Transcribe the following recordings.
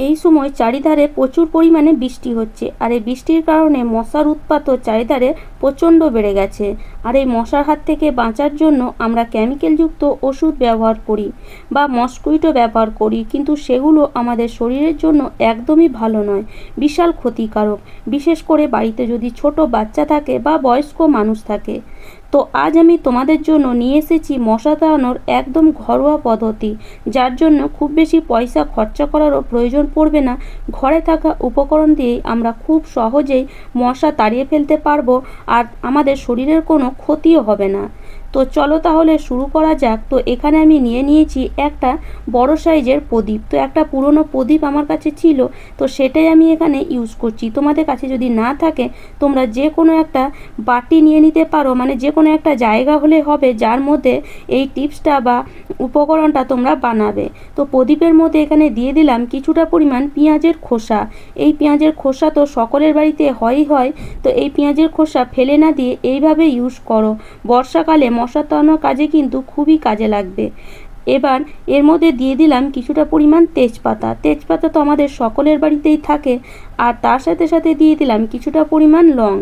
এই সময় চারিধারে প্রচুর পরিমাণে বৃষ্টি হচ্ছে, আর এই বৃষ্টির কারণে মশার উৎপাতও চারিধারে প্রচণ্ড বেড়ে গেছে। আর এই মশার হাত থেকে বাঁচার জন্য আমরা কেমিক্যালযুক্ত ওষুধ ব্যবহার করি বা মসকুইটো ব্যবহার করি, কিন্তু সেগুলো আমাদের শরীরের জন্য একদমই ভালো নয়, বিশাল ক্ষতিকারক, বিশেষ করে বাড়িতে যদি ছোট বাচ্চা থাকে বা বয়স্ক মানুষ থাকে। তো আজ আমি তোমাদের জন্য নিয়ে এসেছি মশা তাড়ানোর একদম ঘরোয়া পদ্ধতি, যার জন্য খুব বেশি পয়সা খরচা করারও প্রয়োজন পড়বে না। ঘরে থাকা উপকরণ দিয়েই আমরা খুব সহজেই মশা তাড়িয়ে ফেলতে পারবো, আর আমাদের শরীরের কোনো ক্ষতিও হবে না। তো চলো তাহলে শুরু করা যাক। তো এখানে আমি নিয়ে নিয়েছি একটা বড় সাইজের প্রদীপ। তো একটা পুরনো প্রদীপ আমার কাছে ছিল, তো সেটাই আমি এখানে ইউজ করছি। তোমাদের কাছে যদি না থাকে তোমরা যে কোনো একটা বাটি নিয়ে নিতে পারো, মানে যে কোনো একটা জায়গা হলে হবে যার মধ্যে এই টিপসটা বা উপকরণটা তোমরা বানাবে। তো প্রদীপের মধ্যে এখানে দিয়ে দিলাম কিছুটা পরিমাণ পেঁয়াজের খোসা। এই পেঁয়াজের খোসা তো সকলের বাড়িতে হয়। তো এই পেঁয়াজের খোসা ফেলে না দিয়ে এইভাবে ইউজ করো। বর্ষাকালে মশা তাড়ানোর কাজে কিন্তু খুবই কাজে লাগবে। এবার এর মধ্যে দিয়ে দিলাম কিছুটা পরিমাণ তেজপাতা। তেজপাতা তো আমাদের সকলের বাড়িতেই থাকে। আর তার সাথে সাথে দিয়ে দিলাম কিছুটা পরিমাণ লং।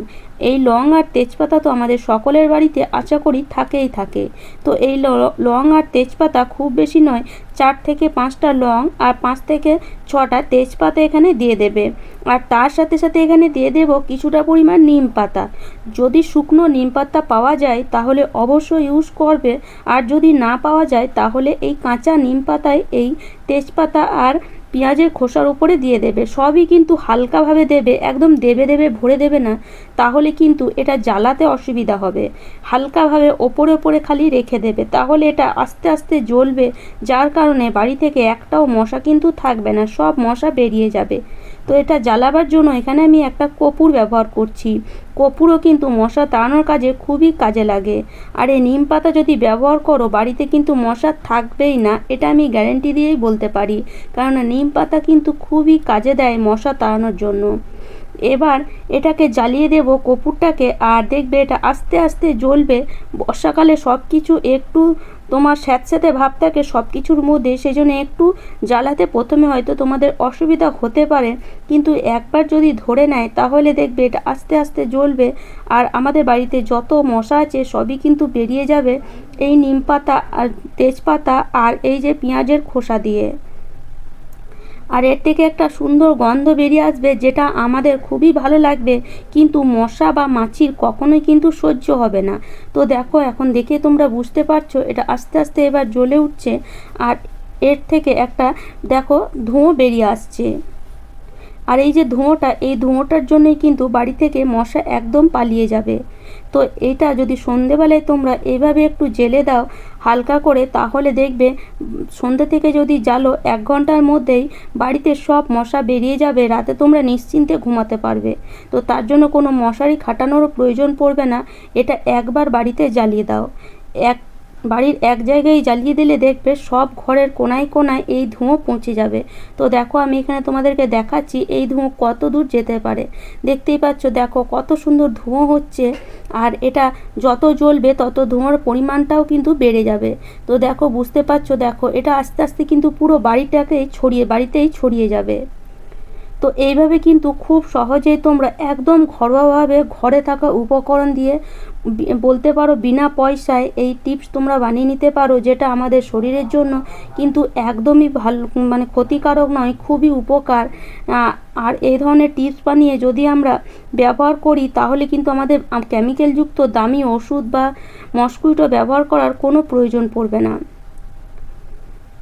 এই লং আর তেজপাতা তো আমাদের সকলের বাড়িতে আশা করি থাকেই থাকে। তো এই লং আর তেজপাতা খুব বেশি নয়, 4 থেকে 5টা লং আর 5 থেকে 6টা তেজপাতা এখানে দিয়ে দেবে। আর তার সাথে সাথে এখানে দিয়ে দেব কিছুটা পরিমাণ নিম পাতা। যদি শুকনো নিম পাতা পাওয়া যায় তাহলে অবশ্যই ইউজ করবে, আর যদি না পাওয়া যায় তাহলে এই কাঁচা নিম পাতায় এই তেজপাতা আর পেঁয়াজের খোসার উপরে দিয়ে দেবে। সবই কিন্তু হালকাভাবে দেবে, একদম দেবে ভরে দেবে না, তাহলে কিন্তু এটা জ্বালাতে অসুবিধা হবে। হালকাভাবে ওপরে ওপরে খালি রেখে দেবে, তাহলে এটা আস্তে আস্তে জ্বলবে, যার কারণে বাড়ি থেকে একটাও মশা কিন্তু থাকবে না, সব মশা বেরিয়ে যাবে। তো এটা জ্বালাবার জন্য এখানে আমি একটা কর্পূর ব্যবহার করছি। কর্পূরও কিন্তু মশা তাড়ানোর কাজে খুবই কাজে লাগে। আর এই নিম পাতা যদি ব্যবহার করো বাড়িতে কিন্তু মশা থাকবেই না, এটা আমি গ্যারেন্টি দিয়েই বলতে পারি, কারণ নিম পাতা কিন্তু খুবই কাজে দেয় মশা তাড়ানোর জন্য। এবার এটাকে জ্বালিয়ে দেব কর্পূরটাকে, আর দেখবে এটা আস্তে আস্তে জ্বলবে। বর্ষাকালে সব কিছু একটু তোমার স্যাঁতস্যাঁতে ভাব থাকে সব কিছুর মধ্যে, সেই জন্য একটু জ্বালাতে প্রথমে হয়তো তোমাদের অসুবিধা হতে পারে, কিন্তু একবার যদি ধরে নেয় তাহলে দেখবে এটা আস্তে আস্তে জ্বলবে, আর আমাদের বাড়িতে যত মশা আছে সবই কিন্তু বেরিয়ে যাবে এই নিম পাতা আর তেজপাতা আর এই যে পেঁয়াজের খোসা দিয়ে। আর এর থেকে একটা সুন্দর গন্ধ বেরিয়ে আসবে, যেটা আমাদের খুবই ভালো লাগবে, কিন্তু মশা বা মাছির কখনোই কিন্তু সহ্য হবে না। তো দেখো এখন দেখে তোমরা বুঝতে পারছো এটা আস্তে আস্তে এবার জ্বলে উঠছে, আর এর থেকে একটা দেখো ধোঁয়া বেরিয়ে আসছে। আর এই যে ধোঁয়াটা, এই ধোঁয়াটার জন্যই কিন্তু বাড়ি থেকে মশা একদম পালিয়ে যাবে। তো এটা যদি সন্ধেবেলায় তোমরা এভাবে একটু জেলে দাও হালকা করে, তাহলে দেখবে সন্ধে থেকে যদি জ্বালো 1 ঘন্টার মধ্যেই বাড়িতে সব মশা বেরিয়ে যাবে, রাতে তোমরা নিশ্চিন্তে ঘুমাতে পারবে। তো তার জন্য কোনো মশারি খাটানোরও প্রয়োজন পড়বে না, এটা একবার বাড়িতে জ্বালিয়ে দাও। বাড়ির এক জায়গায় জ্বালিয়ে দিলে দেখবে সব ঘরের কোনায় কোনায় এই ধোঁয়া পৌঁছে যাবে। তো দেখো আমি এখানে তোমাদেরকে দেখাচ্ছি এই ধোঁয়া কত দূর যেতে পারে। দেখতেই পাচ্ছ দেখো কত সুন্দর ধোঁয়া হচ্ছে, আর এটা যত জ্বলবে তত ধোঁয়ার পরিমাণটাও কিন্তু বেড়ে যাবে। তো দেখো বুঝতে পারছো, দেখো এটা আস্তে আস্তে কিন্তু পুরো বাড়িতেই ছড়িয়ে যাবে। তো এইভাবে কিন্তু খুব সহজেই তোমরা একদম ঘরোয়াভাবে ঘরে থাকা উপকরণ দিয়ে বলতে পারো বিনা পয়সায় এই টিপস তোমরা বানিয়ে নিতে পারো, যেটা আমাদের শরীরের জন্য কিন্তু একদমই ভালো, মানে ক্ষতিকারক নয়, খুবই উপকার। আর এই ধরনের টিপস বানিয়ে যদি আমরা ব্যবহার করি তাহলে কিন্তু আমাদের কেমিক্যালযুক্ত দামি ওষুধ বা মসকুইটো ব্যবহার করার কোনো প্রয়োজন পড়বে না।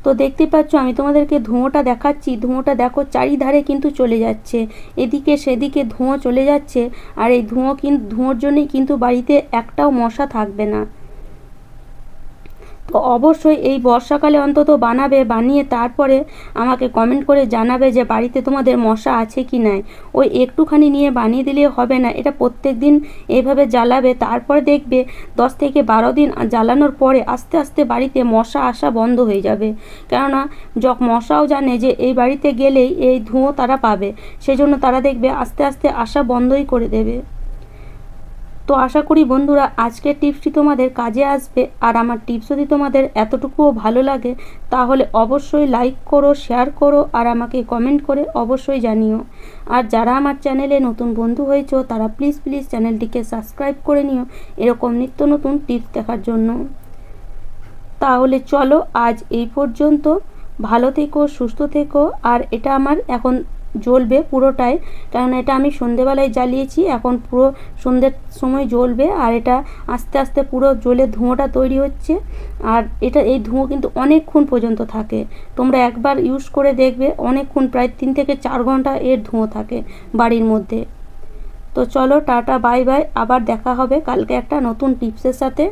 তো দেখতে পাচ্ছ আমি তোমাদেরকে ধোঁয়াটা দেখাচ্ছি, ধোঁয়াটা দেখো চারিধারে কিন্তু চলে যাচ্ছে, এদিকে সেদিকে ধোঁয়া চলে যাচ্ছে, আর এই ধোঁয়ার জন্যই কিন্তু বাড়িতে একটাও মশা থাকবে না। তো অবশ্যই এই বর্ষাকালে অন্তত বানাবে, বানিয়ে তারপরে আমাকে কমেন্ট করে জানাবে যে বাড়িতে তোমাদের মশা আছে কি নাই। ওই একটুখানি নিয়ে বানিয়ে দিলে হবে না, এটা প্রত্যেক দিন এইভাবে জ্বালাবে, তারপরে দেখবে 10 থেকে 12 দিন জ্বালানোর পরে আস্তে আস্তে বাড়িতে মশা আসা বন্ধ হয়ে যাবে। কেননা মশাও জানে যে এই বাড়িতে গেলেই এই ধোঁয়া তারা পাবে, সেজন্য তারা দেখবে আস্তে আস্তে আসা বন্ধই করে দেবে। তো আশা করি বন্ধুরা আজকের টিপসটি তোমাদের কাজে আসবে। আর আমার টিপস যদি তোমাদের এতটুকুও ভালো লাগে তাহলে অবশ্যই লাইক করো, শেয়ার করো আর আমাকে কমেন্ট করে অবশ্যই জানিও। আর যারা আমার চ্যানেলে নতুন বন্ধু হয়েছো তারা প্লিজ চ্যানেলটিকে সাবস্ক্রাইব করে নিও এরকম নিত্য নতুন টিপস দেখার জন্য। তাহলে চলো আজ এই পর্যন্ত। ভালো থেকো, সুস্থ থেকো। আর এটা আমার এখন জ্বলবে পুরোটাই, কারণ এটা আমি সন্ধেবেলায় জ্বালিয়েছি, এখন পুরো সন্ধ্যের সময় জ্বলবে। আর এটা আস্তে আস্তে পুরো জ্বলে ধোঁয়াটা তৈরি হচ্ছে। আর এই ধোঁয়া কিন্তু অনেকক্ষণ পর্যন্ত থাকে, তোমরা একবার ইউজ করে দেখবে, অনেকক্ষণ প্রায় 3 থেকে 4 ঘন্টা এর ধোঁয়া থাকে বাড়ির মধ্যে। তো চলো টাটা, বাই বাই, আবার দেখা হবে কালকে একটা নতুন টিপসের সাথে।